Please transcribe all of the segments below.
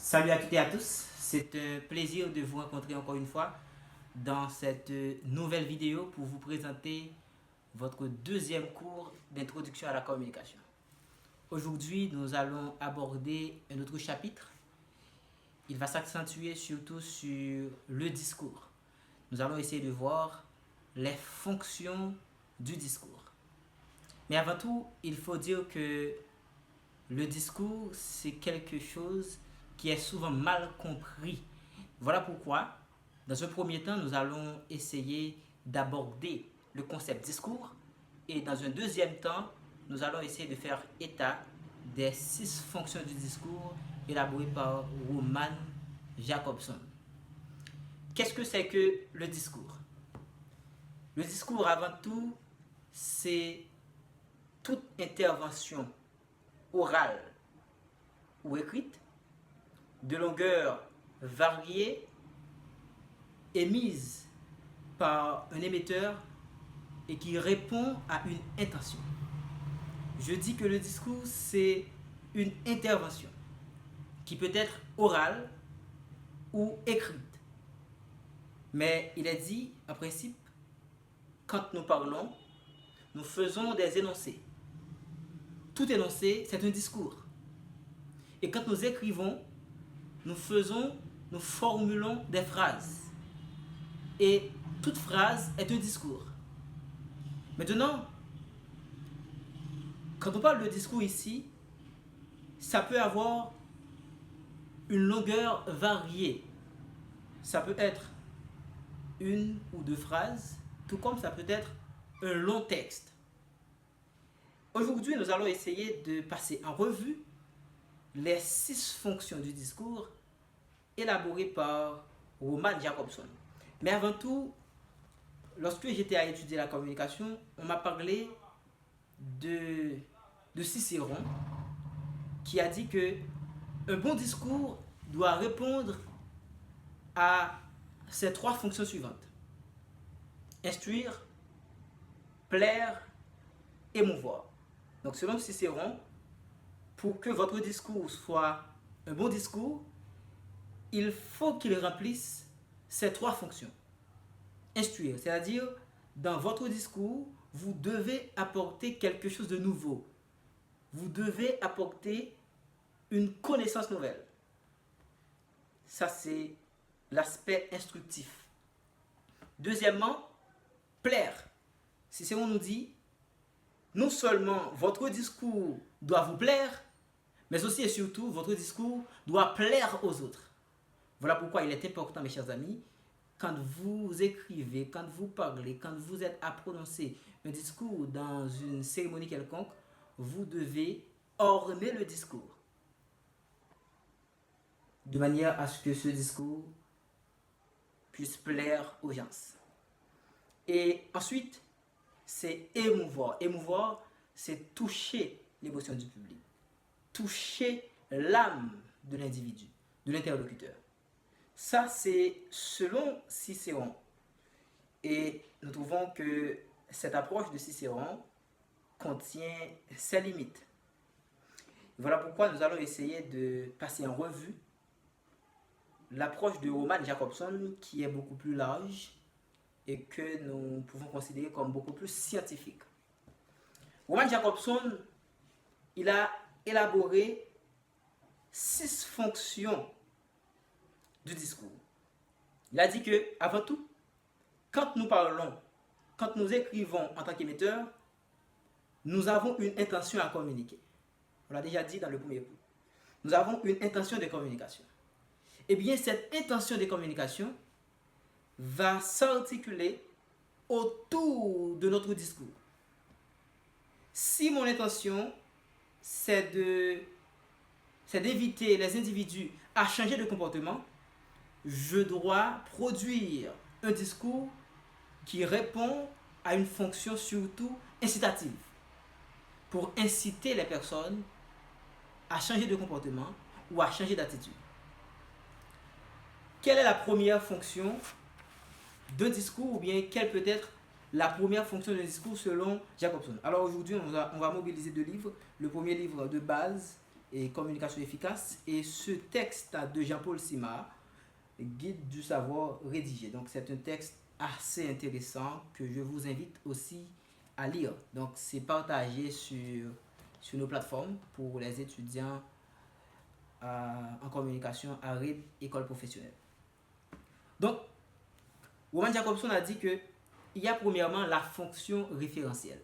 Salut à toutes et à tous, c'est un plaisir de vous rencontrer encore une fois dans cette nouvelle vidéo pour vous présenter votre deuxième cours d'introduction à la communication. Aujourd'hui, nous allons aborder un autre chapitre. Il va s'accentuer surtout sur le discours. Nous allons essayer de voir les fonctions du discours. Mais avant tout, il faut dire que le discours, c'est quelque chose qui est souvent mal compris. Voilà pourquoi, dans un premier temps, nous allons essayer d'aborder le concept discours et dans un deuxième temps, nous allons essayer de faire état des 6 fonctions du discours élaborées par Roman Jacobson. Qu'est-ce que c'est que le discours? Le discours, avant tout, c'est toute intervention orale ou écrite de longueur variée émise par un émetteur et qui répond à une intention. Je dis que le discours, c'est une intervention qui peut être orale ou écrite. Mais il est dit, en principe, quand nous parlons, nous faisons des énoncés. Tout énoncé, c'est un discours. Et quand nous écrivons, nous formulons des phrases. Et toute phrase est un discours. Maintenant, quand on parle de discours ici, ça peut avoir une longueur variée. Ça peut être une ou deux phrases, tout comme ça peut être un long texte. Aujourd'hui, nous allons essayer de passer en revue les 6 fonctions du discours élaborées par Roman Jacobson. Mais avant tout, lorsque j'étais à étudier la communication, on m'a parlé de Cicéron qui a dit que un bon discours doit répondre à ces 3 fonctions suivantes: instruire, plaire, émouvoir. Donc selon Cicéron, pour que votre discours soit un bon discours, il faut qu'il remplisse ces 3 fonctions. Instruire, c'est-à-dire dans votre discours, vous devez apporter quelque chose de nouveau. Vous devez apporter une connaissance nouvelle. Ça, c'est l'aspect instructif. Deuxièmement, plaire. Cicéron nous dit, non seulement votre discours doit vous plaire, mais aussi et surtout, votre discours doit plaire aux autres. Voilà pourquoi il est important, mes chers amis, quand vous écrivez, quand vous parlez, quand vous êtes à prononcer un discours dans une cérémonie quelconque, vous devez orner le discours de manière à ce que ce discours puisse plaire aux gens. Et ensuite, c'est émouvoir. Émouvoir, c'est toucher l'émotion du public, toucher l'âme de l'individu, de l'interlocuteur. Ça, c'est selon Cicéron. Et nous trouvons que cette approche de Cicéron contient ses limites. Voilà pourquoi nous allons essayer de passer en revue l'approche de Roman Jacobson, qui est beaucoup plus large et que nous pouvons considérer comme beaucoup plus scientifique. Roman Jacobson, il a élaboré 6 fonctions du discours. Il a dit que, avant tout, quand nous parlons, quand nous écrivons en tant qu'émetteur, nous avons une intention à communiquer. On l'a déjà dit dans le premier cours. Nous avons une intention de communication. Eh bien, cette intention de communication va s'articuler autour de notre discours. Si mon intention, c'est d'éviter les individus à changer de comportement, je dois produire un discours qui répond à une fonction surtout incitative, pour inciter les personnes à changer de comportement ou à changer d'attitude. Quelle est la première fonction d'un discours, ou bien quelle peut être la première fonction d'un discours selon Jacobson? Alors aujourd'hui, on va mobiliser 2 livres. Le premier livre de base et communication efficace. Et ce texte de Jean-Paul Simard, Guide du savoir rédigé. Donc c'est un texte assez intéressant que je vous invite aussi à lire. Donc c'est partagé sur nos plateformes pour les étudiants en communication à RIB École Professionnelle. Donc, Roman Jacobson a dit que il y a premièrement la fonction référentielle.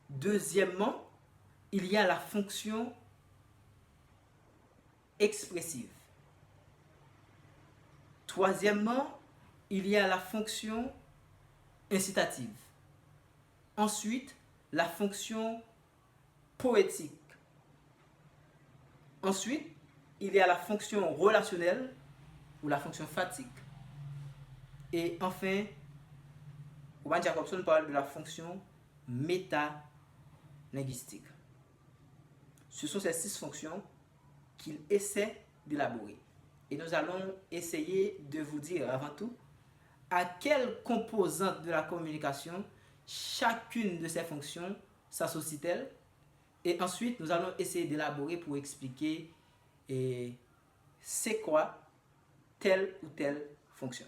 Deuxièmement, il y a la fonction expressive. Troisièmement, il y a la fonction incitative. Ensuite, la fonction poétique. Ensuite, il y a la fonction relationnelle ou la fonction fatigue. Et enfin, Roman Jacobson parle de la fonction métalinguistique. Ce sont ces 6 fonctions qu'il essaie d'élaborer. Et nous allons essayer de vous dire avant tout à quelle composante de la communication chacune de ces fonctions s'associe-t-elle. Et ensuite, nous allons essayer d'élaborer pour expliquer c'est quoi telle ou telle fonction.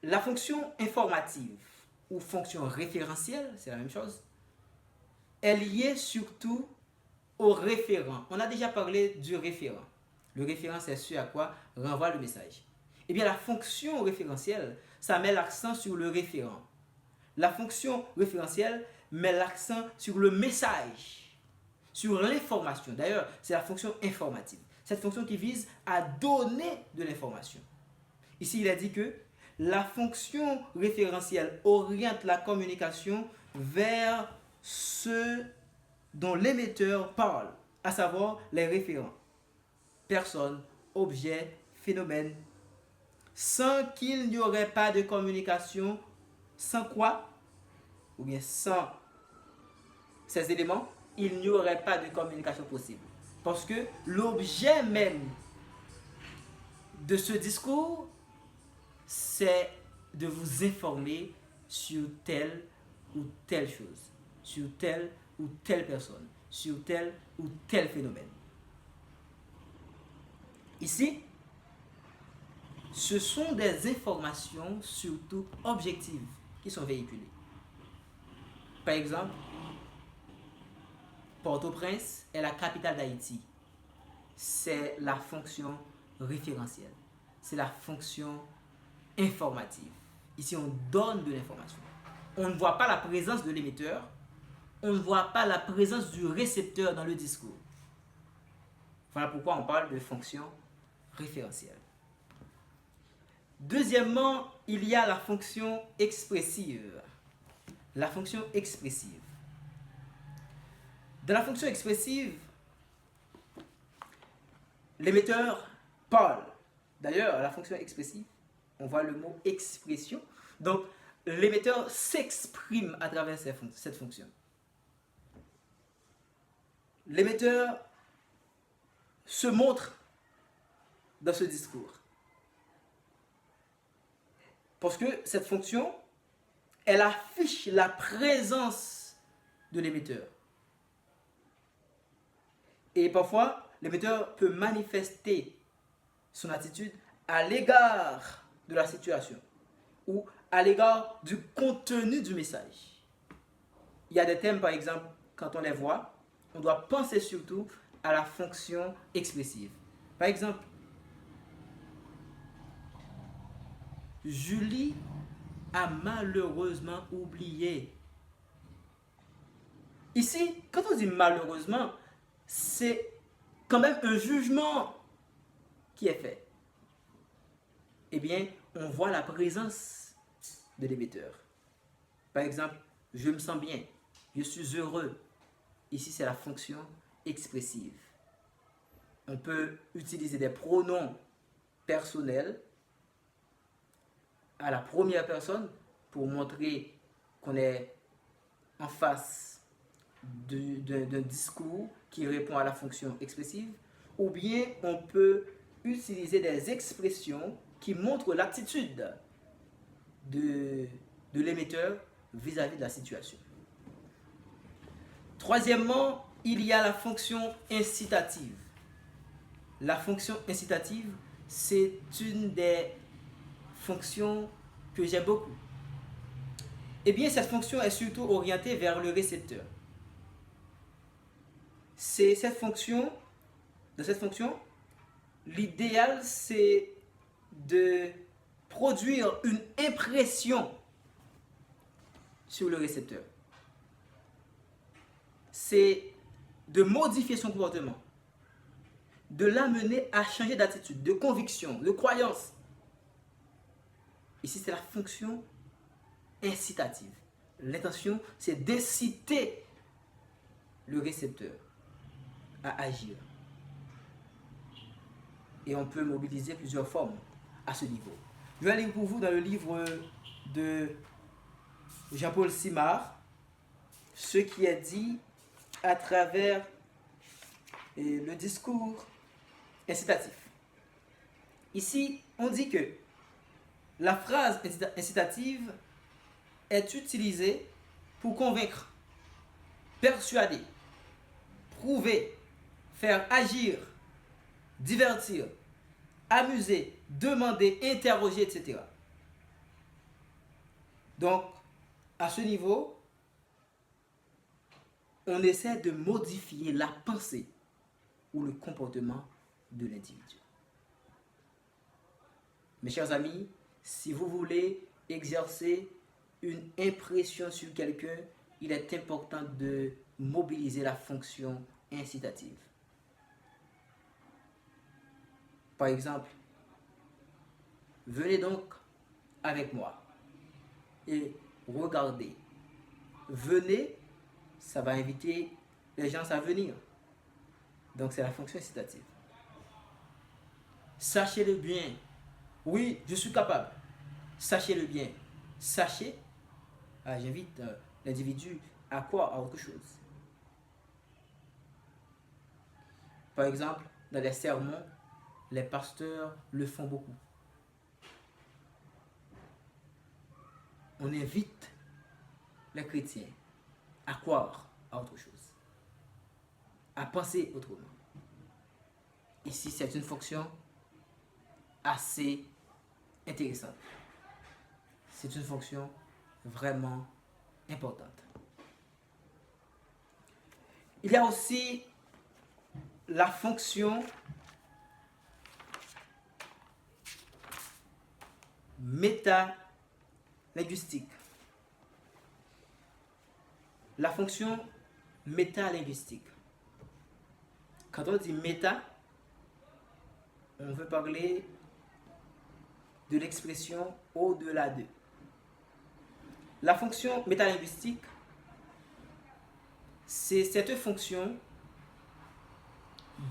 La fonction informative ou fonction référentielle, c'est la même chose, est liée surtout au référent. On a déjà parlé du référent. Le référent, c'est ce à quoi renvoie le message. Eh bien, la fonction référentielle, ça met l'accent sur le référent. La fonction référentielle met l'accent sur le message, sur l'information. D'ailleurs, c'est la fonction informative. Cette fonction qui vise à donner de l'information. Ici, il a dit que la fonction référentielle oriente la communication vers ce dont l'émetteur parle, à savoir les référents. Personnes, objets, phénomènes, sans qu'il n'y aurait pas de communication, sans quoi, ou bien sans ces éléments, il n'y aurait pas de communication possible. Parce que l'objet même de ce discours, c'est de vous informer sur telle ou telle chose, sur telle ou telle personne, sur tel ou tel phénomène. Ici, ce sont des informations surtout objectives qui sont véhiculées. Par exemple, Port-au-Prince est la capitale d'Haïti. C'est la fonction référentielle. C'est la fonction informative. Ici, on donne de l'information. On ne voit pas la présence de l'émetteur. On ne voit pas la présence du récepteur dans le discours. Voilà pourquoi on parle de fonction référentielle. Deuxièmement, il y a la fonction expressive. La fonction expressive. Dans la fonction expressive, l'émetteur parle. D'ailleurs, la fonction expressive, on voit le mot expression. Donc, l'émetteur s'exprime à travers cette fonction. L'émetteur se montre dans ce discours. Parce que cette fonction, elle affiche la présence de l'émetteur. Et parfois, l'émetteur peut manifester son attitude à l'égard de la situation ou à l'égard du contenu du message. Il y a des thèmes, par exemple, quand on les voit, on doit penser surtout à la fonction expressive. Par exemple, Julie a malheureusement oublié. Ici, quand on dit malheureusement, c'est quand même un jugement qui est fait. Eh bien, on voit la présence de l'émetteur. Par exemple, je me sens bien, je suis heureux. Ici, c'est la fonction expressive. On peut utiliser des pronoms personnels à la première personne pour montrer qu'on est en face d'un discours qui répond à la fonction expressive, ou bien on peut utiliser des expressions qui montrent l'attitude de l'émetteur vis-à-vis de la situation. Troisièmement, il y a la fonction incitative. La fonction incitative, c'est une des fonctions que j'aime beaucoup. Eh bien, cette fonction est surtout orientée vers le récepteur. C'est cette fonction, dans cette fonction, l'idéal c'est de produire une impression sur le récepteur. C'est de modifier son comportement, de l'amener à changer d'attitude, de conviction, de croyance. Ici, c'est la fonction incitative. L'intention, c'est d'inciter le récepteur à agir. Et on peut mobiliser plusieurs formes à ce niveau. Je vais lire pour vous dans le livre de Jean-Paul Simard ce qui est dit à travers le discours incitatif. Ici, on dit que la phrase incitative est utilisée pour convaincre, persuader, prouver, faire agir, divertir, amuser, demander, interroger, etc. Donc, à ce niveau, on essaie de modifier la pensée ou le comportement de l'individu. Mes chers amis, si vous voulez exercer une impression sur quelqu'un, il est important de mobiliser la fonction incitative. Par exemple, venez donc avec moi et regardez. Venez, ça va inviter les gens à venir. Donc c'est la fonction incitative. Sachez-le bien. Oui, je suis capable. Sachez-le bien. Sachez, j'invite l'individu à quoi? À autre chose. Par exemple, dans les sermons, les pasteurs le font beaucoup. On invite les chrétiens à croire à autre chose, à penser autrement. Ici, c'est une fonction assez intéressante. C'est une fonction vraiment importante. Il y a aussi la fonction métalinguistique. La fonction métalinguistique. Quand on dit méta, on veut parler de l'expression au-delà de. La fonction métalinguistique, c'est cette fonction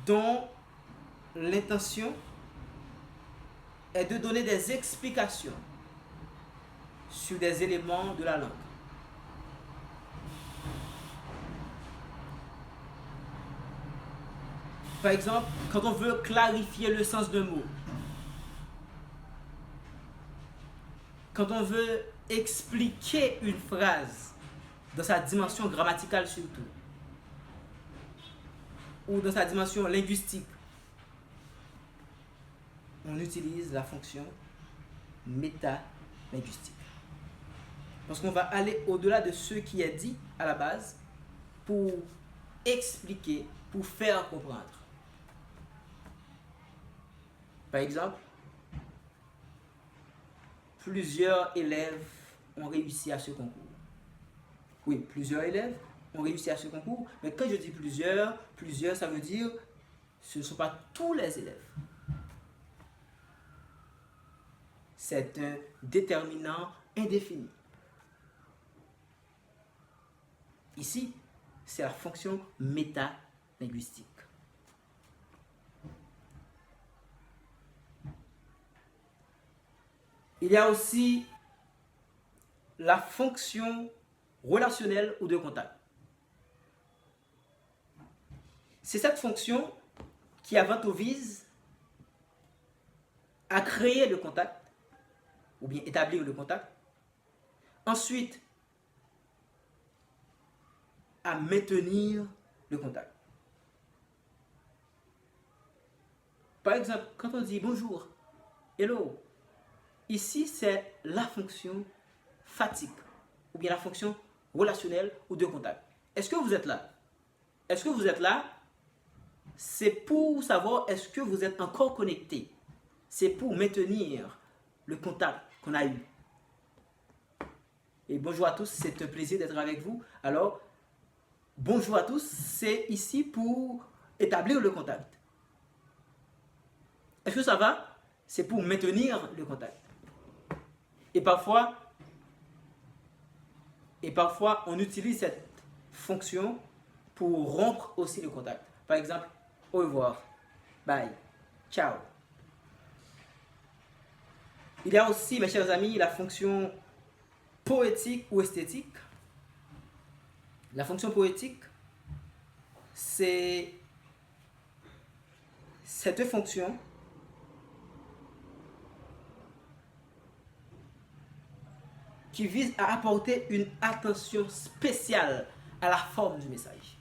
dont l'intention est de donner des explications sur des éléments de la langue. Par exemple, quand on veut clarifier le sens d'un mot, quand on veut expliquer une phrase dans sa dimension grammaticale surtout, ou dans sa dimension linguistique, on utilise la fonction métalinguistique. Parce qu'on va aller au-delà de ce qui est dit à la base pour expliquer, pour faire comprendre. Par exemple, plusieurs élèves ont réussi à ce concours. Oui, plusieurs élèves ont réussi à ce concours, mais quand je dis plusieurs, ça veut dire ce ne sont pas tous les élèves. C'est un déterminant indéfini. Ici, c'est la fonction métalinguistique. Il y a aussi la fonction relationnelle ou de contact. C'est cette fonction qui avant tout vise à créer le contact ou bien établir le contact. Ensuite, à maintenir le contact. Par exemple, quand on dit bonjour, hello, ici c'est la fonction fatigue ou bien la fonction relationnelle ou de contact. Est-ce que vous êtes là? Est-ce que vous êtes là? C'est pour savoir est-ce que vous êtes encore connecté. C'est pour maintenir le contact qu'on a eu. Et bonjour à tous, c'est un plaisir d'être avec vous. Alors, bonjour à tous, c'est ici pour établir le contact. Est-ce que ça va? C'est pour maintenir le contact. Et parfois, on utilise cette fonction pour rompre aussi le contact. Par exemple, au revoir, bye, ciao. Il y a aussi, mes chers amis, la fonction poétique ou esthétique. La fonction poétique, c'est cette fonction qui vise à apporter une attention spéciale à la forme du message.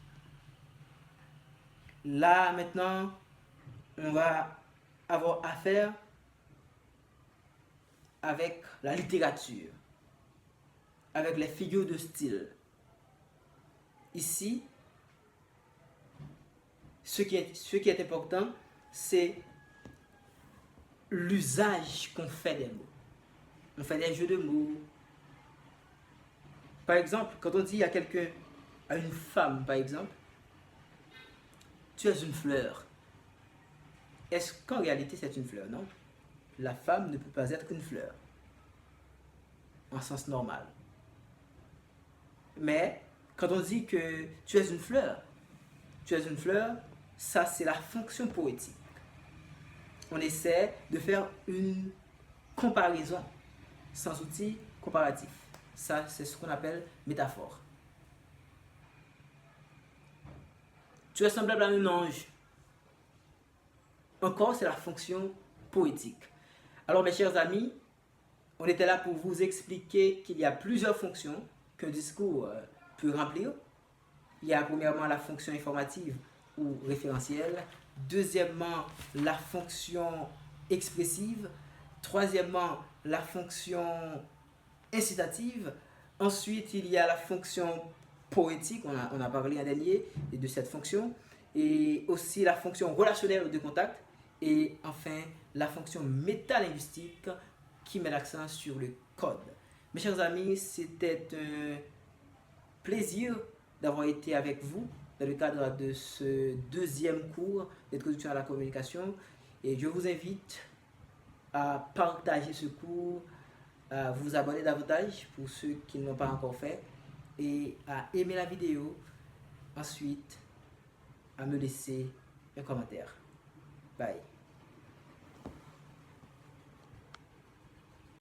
Là, maintenant, on va avoir affaire avec la littérature, avec les figures de style. Ici, ce qui est important, c'est l'usage qu'on fait des mots. On fait des jeux de mots. Par exemple, quand on dit à quelqu'un, à une femme par exemple, tu es une fleur. Est-ce qu'en réalité c'est une fleur? Non. La femme ne peut pas être qu'une fleur, en sens normal. Mais quand on dit que tu es une fleur, ça c'est la fonction poétique. On essaie de faire une comparaison sans outil comparatif. Ça, c'est ce qu'on appelle métaphore. Tu es semblable à un ange. Encore, c'est la fonction poétique. Alors, mes chers amis, on était là pour vous expliquer qu'il y a plusieurs fonctions qu'un discours peut remplir. Il y a premièrement la fonction informative ou référentielle. Deuxièmement, la fonction expressive. Troisièmement, la fonction incitative. Ensuite, il y a la fonction poétique, on a parlé en dernier de cette fonction, et aussi la fonction relationnelle de contact, et enfin la fonction métalinguistique qui met l'accent sur le code. Mes chers amis, c'était un plaisir d'avoir été avec vous dans le cadre de ce deuxième cours d'introduction à la communication, et je vous invite à partager ce cours, à vous abonner davantage pour ceux qui ne l'ont pas encore fait et à aimer la vidéo. Ensuite, à me laisser un commentaire. Bye.